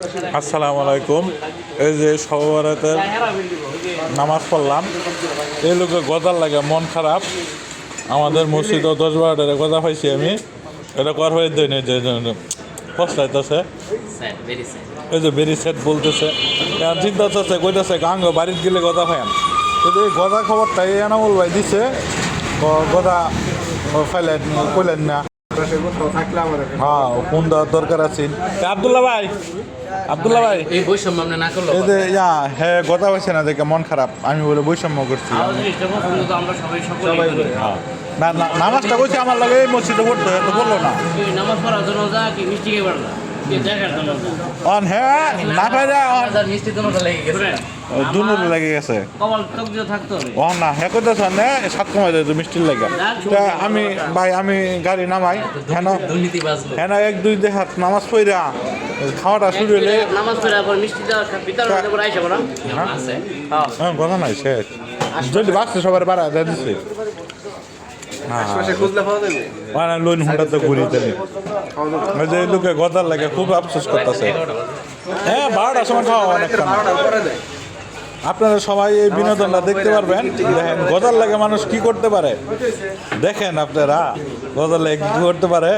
আসসালামু আলাইকুম। এই যে সবে বরাতের নামাজ পড়লাম, এই লোকে গজার লাগে মন খারাপ। আমাদের মসজিদও 10-12টারে গজা পাইছি আমি, এটা কর হয়ে দেয় যে পস্তাইতেছে। এই যে ভেরি স্যাড বলতেছে, চিন্তা হচ্ছে কইতেছে গাঙ্গ বাড়ির গেলে গজা পাইম। কিন্তু এই গজা খবরটা এই এনামুল ভাই দিছে, গজা ফাইলেন কইলেন না। হ্যাঁ, কোন দেওয়ার দরকার আছে। আব্দুল্লাহ ভাই এই বৈষম্য আপনি না করলে এই যে হ্যাঁ গজা পাইছে না দেখে মন খারাপ, আমি বলে বৈষম্য করছি। আমরা সবাই করি। না না, নামাজটা কইছে আমার লাগে এই মসজিদে পড়তে হয়, তো বললো না। নামাজ পড়ার জন্য যা কি মিষ্টি খেয়ে পারলা দেখার জন্য অন হ্যাঁ না পাইরা মিষ্টি দুটোটা লেগে গেছে, দুনুরে লেগে গেছে। কপাল টক দিয়ে থাকতে হবে। ও না হ্যাঁ কইতেছ না, 7 কমাই দেয় মিষ্টির লাগে। তা আমি গাড়ি নামাই হ্যাঁ দুর্নীতি বাজলো হ্যাঁ 1-2 দেখাত নামাজ পড়া খাওয়াটা শুরু হলে নামাজ পড়ার পর মিষ্টি দেওয়ার বিতরণ করে আইসা বড় আছে। হ্যাঁ কথা নাই শেষ, যদি বাঁচতে সবার বাড়া দেয় দিচ্ছে। লোন হুন্ডাতে ঘুরি তাহলে যে লোকে গদার লাগে খুব আফসোস করতেছে। হ্যাঁ 12টার সময় খাওয়া অনেক। আপনারা সবাই এই বিনোদনটা দেখতে পারবেন। দেখেন গজার লাগে মানুষ কি করতে পারে, দেখেন আপনারা গজার লাগে কি করতে পারে,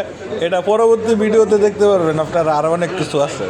এটা পরবর্তী ভিডিওতে দেখতে পারবেন আপনারা। আরো অনেক কিছু আছে।